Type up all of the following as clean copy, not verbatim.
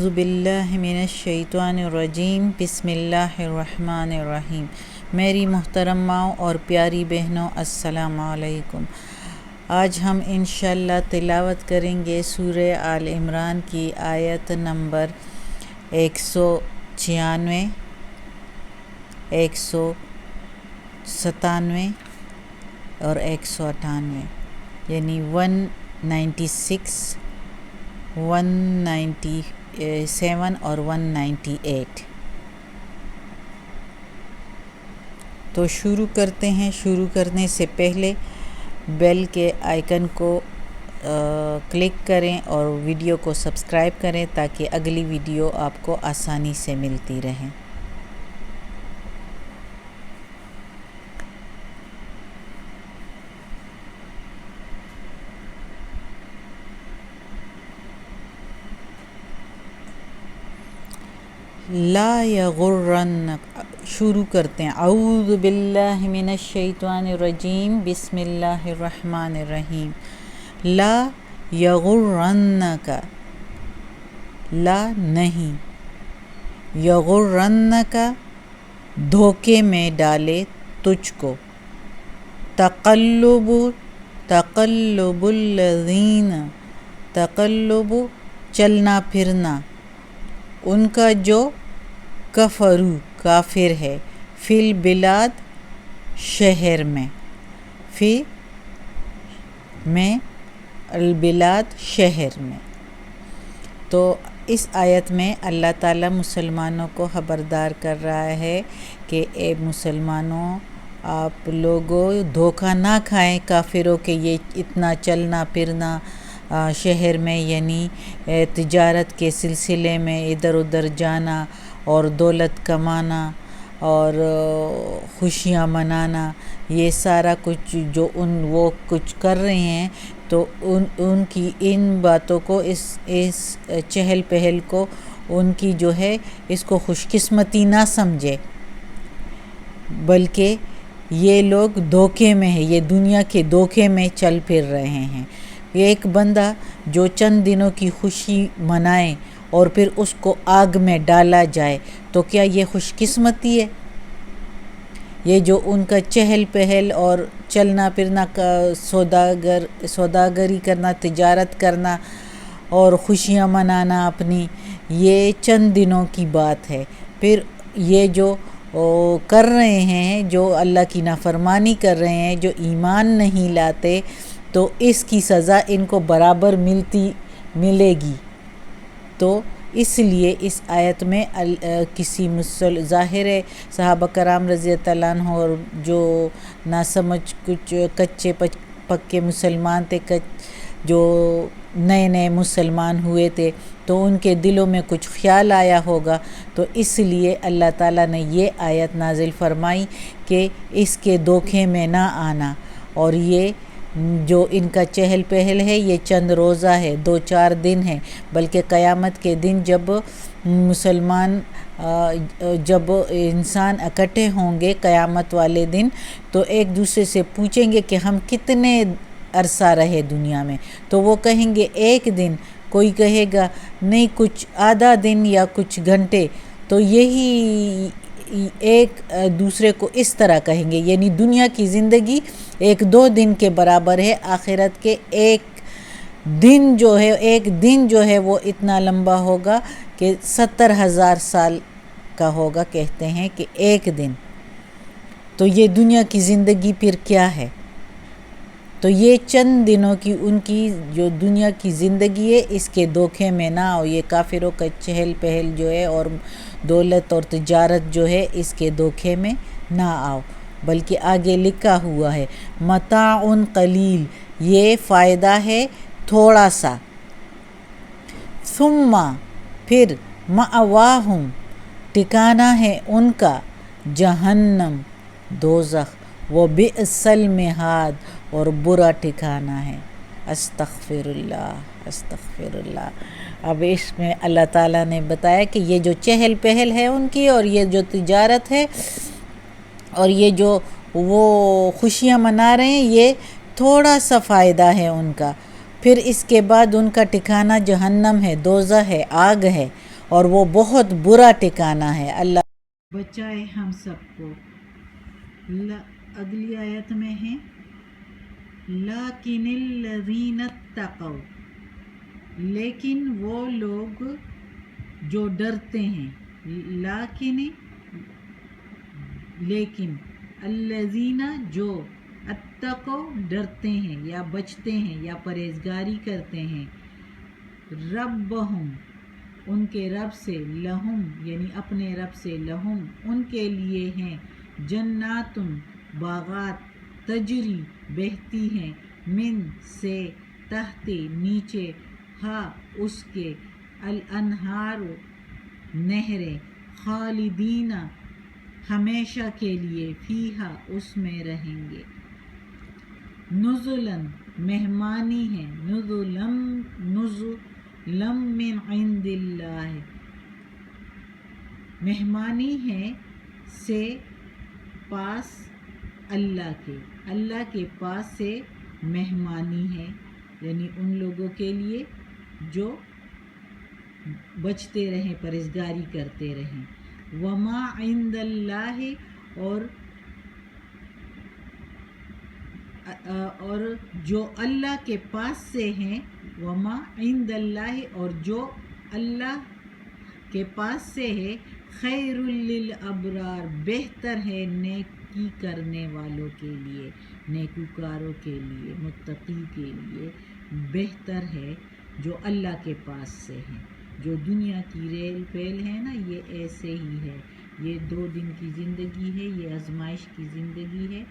اعوذ باللہ من الشیطان الرجیم بسم اللہ الرحمن الرحیم۔ میری محترم ماؤں اور پیاری بہنوں، السلام علیکم۔ آج ہم انشاءاللہ تلاوت کریں گے سورہ آل عمران کی آیت نمبر 196، 197 اور 198، یعنی 196، 197 اور 198۔ تو شروع کرتے ہیں۔ شروع کرنے سے پہلے بیل کے آئیکن کو کلک کریں اور ویڈیو کو سبسکرائب کریں تاکہ اگلی ویڈیو آپ کو آسانی سے ملتی رہے۔ لا یغرنک، شروع کرتے ہیں۔ اعوذ باللہ من الشیطان الرجیم بسم اللہ الرحمن الرحیم۔ لا یغرنک، لا نہیں، یغرنک دھوکے میں ڈالے تجھ کو، تقلب الذین، تقلب چلنا پھرنا، ان کا جو کفرو کافر ہے، فی البلاد شہر میں، فی میں البلاد شہر میں۔ تو اس آیت میں اللہ تعالیٰ مسلمانوں کو خبردار کر رہا ہے کہ اے مسلمانوں، آپ لوگوں دھوکہ نہ کھائیں کافروں کے یہ اتنا چلنا پھرنا شہر میں، یعنی تجارت کے سلسلے میں ادھر ادھر جانا اور دولت کمانا اور خوشیاں منانا، یہ سارا کچھ جو وہ کچھ کر رہے ہیں، تو ان کی ان باتوں کو، اس چہل پہل کو، ان کی جو ہے اس کو خوش قسمتی نہ سمجھے، بلکہ یہ لوگ دھوکے میں ہیں، یہ دنیا کے دھوکے میں چل پھر رہے ہیں۔ ایک بندہ جو چند دنوں کی خوشی منائے اور پھر اس کو آگ میں ڈالا جائے تو کیا یہ خوش قسمتی ہے؟ یہ جو ان کا چہل پہل اور چلنا پھرنا، سوداگری کرنا، تجارت کرنا اور خوشیاں منانا اپنی، یہ چند دنوں کی بات ہے۔ پھر یہ جو کر رہے ہیں، جو اللہ کی نافرمانی کر رہے ہیں، جو ایمان نہیں لاتے، تو اس کی سزا ان کو برابر ملے گی۔ تو اس لیے اس آیت میں کسی ظاہر صحابہ کرام رضی اللہ عنہ اور جو نہ سمجھ کچھ کچے پکے مسلمان تھے، جو نئے نئے مسلمان ہوئے تھے، تو ان کے دلوں میں کچھ خیال آیا ہوگا، تو اس لیے اللہ تعالیٰ نے یہ آیت نازل فرمائی کہ اس کے دھوکے میں نہ آنا، اور یہ جو ان کا چہل پہل ہے یہ چند روزہ ہے، 2-4 دن ہے، بلکہ قیامت کے دن جب انسان اکٹھے ہوں گے قیامت والے دن، تو ایک دوسرے سے پوچھیں گے کہ ہم کتنے عرصہ رہے دنیا میں، تو وہ کہیں گے 1 دن، کوئی کہے گا نہیں کچھ آدھا دن یا کچھ گھنٹے، تو یہی ایک دوسرے کو اس طرح کہیں گے، یعنی دنیا کی زندگی 1-2 دن کے برابر ہے، آخرت کے ایک دن جو ہے وہ اتنا لمبا ہوگا کہ 70,000 سال کا ہوگا، کہتے ہیں کہ ایک دن۔ تو یہ دنیا کی زندگی پھر کیا ہے؟ تو یہ چند دنوں کی ان کی جو دنیا کی زندگی ہے، اس کے دھوکے میں نہ آؤ، یہ کافروں کا چہل پہل جو ہے اور دولت اور تجارت جو ہے، اس کے دھوکے میں نہ آؤ، بلکہ آگے لکھا ہوا ہے متاع قلیل، یہ فائدہ ہے تھوڑا سا، ثم پھر مأواہم ٹھکانہ ہے ان کا جہنم دوزخ، وبئس المہاد اور برا ٹھکانہ ہے۔ استغفر اللہ، استغفر اللہ۔ اب اس میں اللہ تعالیٰ نے بتایا کہ یہ جو چہل پہل ہے ان کی، اور یہ جو تجارت ہے، اور یہ جو وہ خوشیاں منا رہے ہیں، یہ تھوڑا سا فائدہ ہے ان کا، پھر اس کے بعد ان کا ٹھکانہ جہنم ہے، دوزخ ہے، آگ ہے، اور وہ بہت برا ٹھکانہ ہے۔ اللہ بچائے ہم سب کو۔ اگلی آیت میں ہے لیکن الذین اتقوا، لیکن وہ لوگ جو ڈرتے ہیں، لیکن الذین جو اتقوا ڈرتے ہیں یا بچتے ہیں یا پرہیزگاری کرتے ہیں، ربہم ان کے رب سے، لہم یعنی اپنے رب سے، لہم ان کے لیے ہیں، جنات باغات، تجری بہتی ہیں، من سے، تحت نیچے، ہا اس کے، الانہار نہریں، خالدین ہمیشہ کے لیے، فیہا اس میں رہیں گے، نزلاً مہمانی ہے، نزلاً من عند اللہ، مہمانی ہے سے پاس اللہ کے پاس سے مہمانی ہے، یعنی ان لوگوں کے لیے جو بچتے رہیں، پرہیزگاری کرتے رہیں۔ وما عند اللہ اور جو اللہ کے پاس سے ہیں، وما عند اللہ اور جو اللہ کے پاس سے ہے، خیر للابرار بہتر ہے نیکی کرنے والوں کے لیے، نیکوکاروں کے لیے، متقی کے لیے بہتر ہے جو اللہ کے پاس سے ہیں۔ جو دنیا کی ریل پیل ہے نا، یہ ایسے ہی ہے، یہ 2 دن کی زندگی ہے، یہ آزمائش کی زندگی ہے،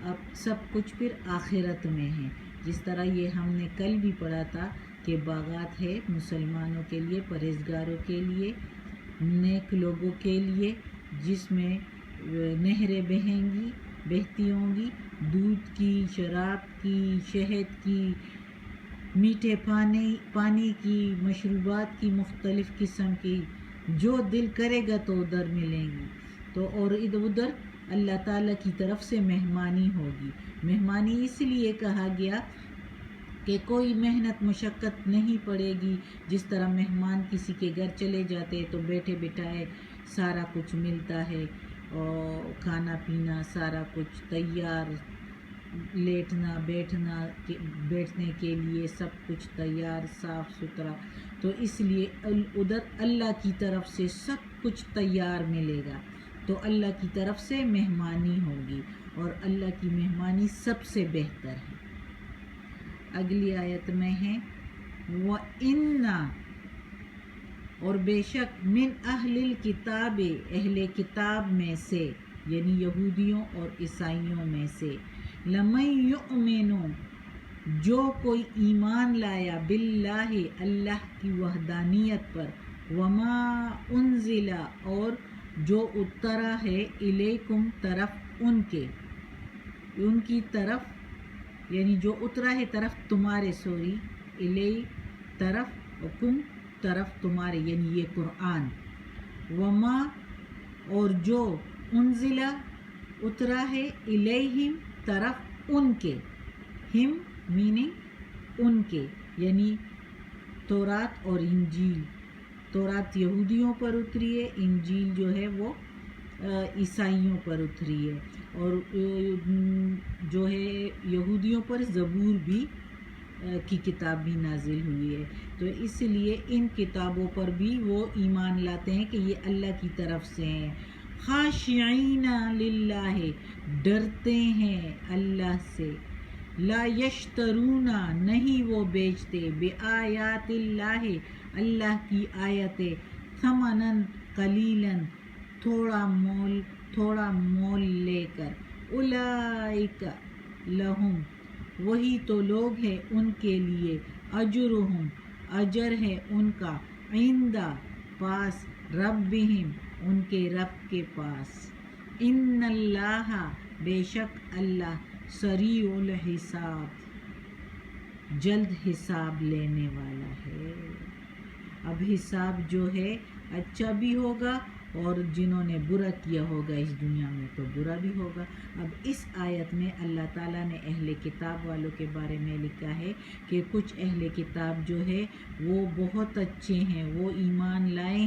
اب سب کچھ پھر آخرت میں ہے۔ جس طرح یہ ہم نے کل بھی پڑھا تھا کہ باغات ہے مسلمانوں کے لیے، پرہیزگاروں کے لیے، نیک لوگوں کے لیے، جس میں نہریں بہتی ہوں گی، دودھ کی، شراب کی، شہد کی، میٹھے پانی کی، مشروبات کی، مختلف قسم کی، جو دل کرے گا تو ادھر ملیں گی۔ تو اور ادھر اللہ تعالیٰ کی طرف سے مہمانی ہوگی۔ مہمانی اس لیے کہا گیا کہ کوئی محنت مشقت نہیں پڑے گی، جس طرح مہمان کسی کے گھر چلے جاتے تو بیٹھے بٹھائے سارا کچھ ملتا ہے، اور کھانا پینا سارا کچھ تیار، لیٹنا بیٹھنے کے لیے سب کچھ تیار، صاف ستھرا، تو اس لیے ادھر اللہ کی طرف سے سب کچھ تیار ملے گا، تو اللہ کی طرف سے مہمانی ہوگی، اور اللہ کی مہمانی سب سے بہتر ہے۔ اگلی آیت میں ہے وَإِنَّ اور بے شک، من اہل الکتاب اہل کتاب میں سے، یعنی یہودیوں اور عیسائیوں میں سے، لَمَن یُؤْمِنُ جو کوئی ایمان لایا، باللہ اللہ کی وحدانیت پر، وما انزل اور جو اترا ہے، الیکم طرف ان کی طرف، یعنی جو اترا ہے طرف تمہارے، الی طرف، کم طرف تمہارے، یعنی یہ قرآن، وما اور جو انزلہ اترا ہے، الیہم طرف ان کے، ہم میننگ ان کے، یعنی تورات اور انجیل، تورات یہودیوں پر اتری ہے، انجیل جو ہے وہ عیسائیوں پر اتری ہے، اور جو ہے یہودیوں پر زبور بھی کی کتاب بھی نازل ہوئی ہے، تو اس لیے ان کتابوں پر بھی وہ ایمان لاتے ہیں کہ یہ اللہ کی طرف سے ہیں، خاشعین للہ ڈرتے ہیں اللہ سے، لا یشترون نہیں وہ بیچتے، بآیات اللہ اللہ کی آیتیں، ثمناً قلیلاً تھوڑا مول لے کر، اولئک لہم وہی تو لوگ ہیں ان کے لیے، اجرہم اجر ہے ان کا، عند پاس، ربہم ان کے رب کے پاس، ان اللہ بے شک اللہ، سریع الحساب جلد حساب لینے والا ہے۔ اب حساب جو ہے اچھا بھی ہوگا، اور جنہوں نے برا کیا ہوگا اس دنیا میں تو برا بھی ہوگا۔ اب اس آیت میں اللہ تعالیٰ نے اہل کتاب والوں کے بارے میں لکھا ہے کہ کچھ اہل کتاب جو ہے وہ بہت اچھے ہیں، وہ ایمان لائے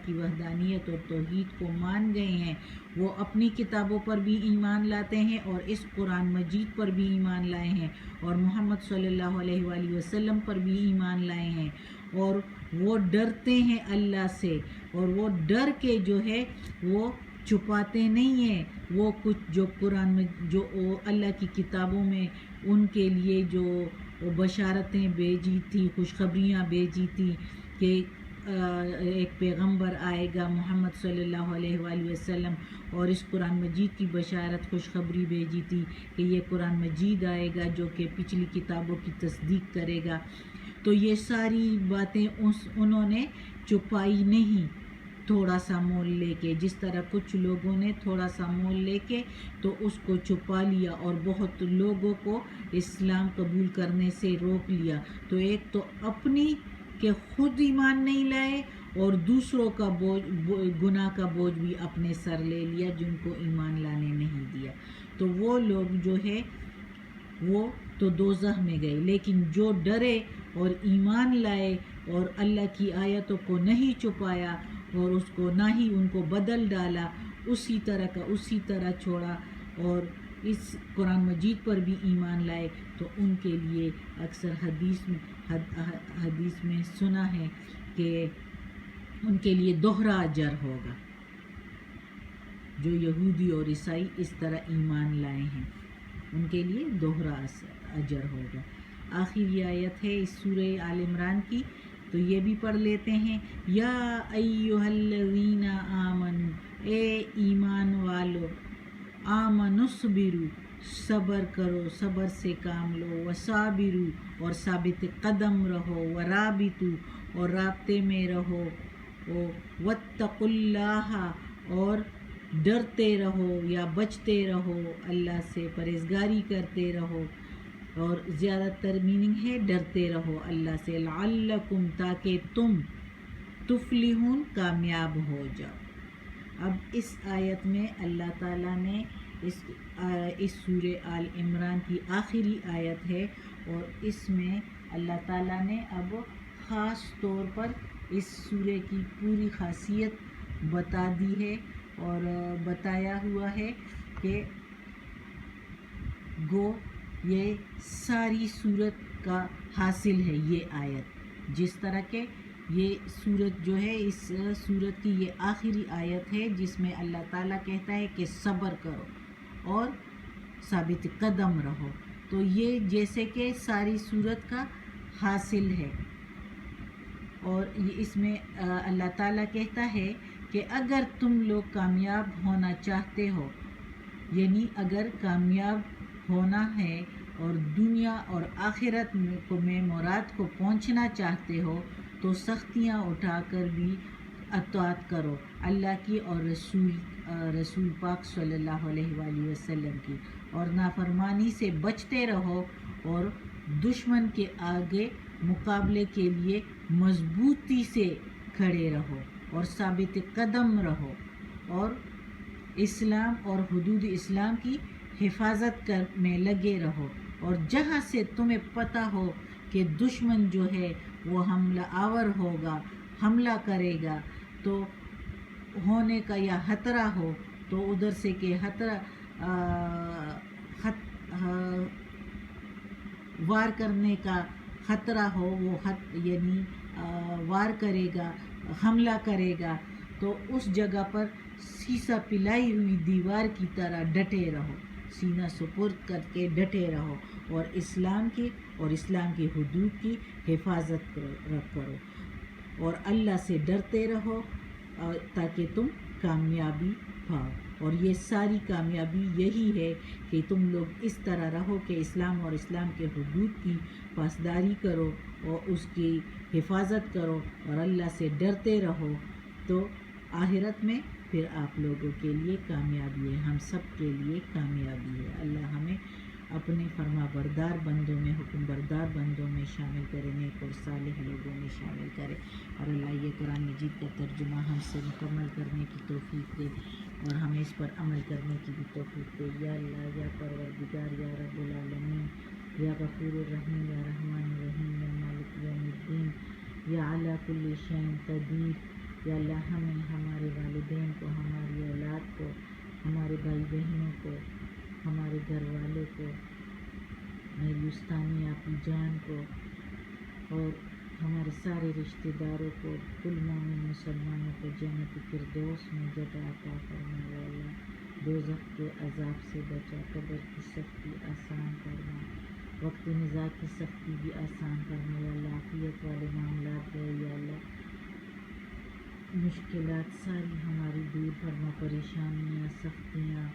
کی وحدانیت اور توحید کو مان گئے ہیں، وہ اپنی کتابوں پر بھی ایمان لاتے ہیں اور اس قرآن مجید پر بھی ایمان لائے ہیں اور محمد صلی اللہ علیہ وآلہ وسلم پر بھی ایمان لائے ہیں، اور وہ ڈرتے ہیں اللہ سے، اور وہ ڈر کے جو ہے وہ چھپاتے نہیں ہیں وہ کچھ جو قرآن میں جو اللہ کی کتابوں میں ان کے لیے جو بشارتیں بھیجی تھی، خوشخبریاں بھیجی تھی کہ ایک پیغمبر آئے گا محمد صلی اللہ علیہ وآلہ وسلم، اور اس قرآن مجید کی بشارت خوشخبری بھیجی تھی کہ یہ قرآن مجید آئے گا جو کہ پچھلی کتابوں کی تصدیق کرے گا، تو یہ ساری باتیں انہوں نے چھپائی نہیں تھوڑا سا مول لے کے، جس طرح کچھ لوگوں نے تھوڑا سا مول لے کے تو اس کو چھپا لیا اور بہت لوگوں کو اسلام قبول کرنے سے روک لیا۔ تو ایک تو اپنی کہ خود ایمان نہیں لائے اور دوسروں کا گناہ کا بوجھ بھی اپنے سر لے لیا جن کو ایمان لانے نہیں دیا، تو وہ لوگ جو ہے وہ تو دوزخ میں گئے۔ لیکن جو ڈرے اور ایمان لائے اور اللہ کی آیتوں کو نہیں چھپایا اور اس کو نہ ہی ان کو بدل ڈالا، اسی طرح کا اسی طرح چھوڑا اور اس قرآن مجید پر بھی ایمان لائے، تو ان کے لیے اکثر حدیث میں سنا ہے کہ ان کے لیے دوہرا اجر ہوگا۔ جو یہودی اور عیسائی اس طرح ایمان لائے ہیں ان کے لیے دوہرا اجر ہوگا۔ آخری آیت ہے اس سورہ آل عمران کی، تو یہ بھی پڑھ لیتے ہیں۔ یا ایھا الذین آمنوا، اے ایمان والو، آمنوا اصبروا، صبر کرو، صبر سے کام لو، وصابروا، اور ثابت قدم رہو، ورابطوا، اور رابطے میں رہو، واتقوا اللہ، اور ڈرتے رہو یا بچتے رہو اللہ سے، پرہیزگاری کرتے رہو، اور زیادہ تر میننگ ہے ڈرتے رہو اللہ سے، لعلکم، تاکہ تم تفلحون، کامیاب ہو جاؤ۔ اب اس آیت میں اللہ تعالیٰ نے اس سورہ آل عمران کی آخری آیت ہے، اور اس میں اللہ تعالیٰ نے اب خاص طور پر اس سورہ کی پوری خاصیت بتا دی ہے اور بتایا ہوا ہے کہ گو یہ ساری سورت کا حاصل ہے یہ آیت، جس طرح کہ یہ سورت جو ہے اس سورت کی یہ آخری آیت ہے جس میں اللہ تعالیٰ کہتا ہے کہ صبر کرو اور ثابت قدم رہو، تو یہ جیسے کہ ساری سورت کا حاصل ہے، اور اس میں اللہ تعالیٰ کہتا ہے کہ اگر تم لوگ کامیاب ہونا چاہتے ہو، یعنی اگر کامیاب ہونا ہے اور دنیا اور آخرت میں مراد کو پہنچنا چاہتے ہو، تو سختیاں اٹھا کر بھی اطاعت کرو اللہ کی اور رسول پاک صلی اللہ علیہ وآلہ وسلم کی، اور نافرمانی سے بچتے رہو اور دشمن کے آگے مقابلے کے لیے مضبوطی سے کھڑے رہو اور ثابت قدم رہو، اور اسلام اور حدود اسلام کی حفاظت میں لگے رہو، اور جہاں سے تمہیں پتہ ہو کہ دشمن جو ہے وہ حملہ آور ہوگا، حملہ کرے گا، تو ہونے کا یا خطرہ ہو، تو ادھر سے کہ وار کرنے کا خطرہ ہو، وہ یعنی وار کرے گا، حملہ کرے گا، تو اس جگہ پر سیسا پلائی ہوئی دیوار کی طرح ڈٹے رہو، سینہ سپرد کر کے ڈٹے رہو، اور اسلام کی اور اسلام کی حدود کی حفاظت کرو، اور اللہ سے ڈرتے رہو تاکہ تم کامیابی پاؤ، اور یہ ساری کامیابی یہی ہے کہ تم لوگ اس طرح رہو کہ اسلام اور اسلام کے حدود کی پاسداری کرو اور اس کی حفاظت کرو اور اللہ سے ڈرتے رہو، تو آخرت میں پھر آپ لوگوں کے لیے کامیابی ہے، ہم سب کے لیے کامیابی ہے۔ اللہ ہمیں اپنے فرما بردار بندوں میں، حکم بردار بندوں میں شامل کرے، نیک اور صالح لوگوں میں شامل کرے، اور اللہ یہ قرآن مجید کا ترجمہ ہم سے مکمل کرنے کی توفیق دے اور ہمیں اس پر عمل کرنے کی بھی توفیق دے۔ یا اللہ، یا پروردگار، یا رب العالمین، یا غفور الرحیم، یا رحمان الرحیم، یا مالک یوم الدین، یا علی کل شیء قدیر، یا اللہ ہمیں، ہمارے والدین کو، ہماری اولاد کو، ہمارے بھائی بہنوں کو، ہمارے گھر والوں کو، میری استانی آپی جان کو اور ہمارے سارے رشتہ داروں کو، کل مومن مسلمانوں کو جنت فردوس میں جگہ عطا فرما یا اللہ۔ دوزخ کے عذاب سے بچا، قبر کی سختی آسان فرما، وقت نزاع کی سختی بھی آسان فرما یا اللہ۔ عافیت والے معاملات دے یا اللہ، مشکلات ساری ہماری دور فرما، پریشانیاں، سختیاں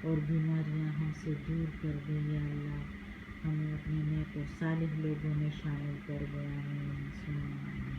اور بیماریاں ہم سے دور کر دے یا اللہ۔ ہمیں اپنے نیک و صالح لوگوں میں شامل کر دے، آمین ثم آمین۔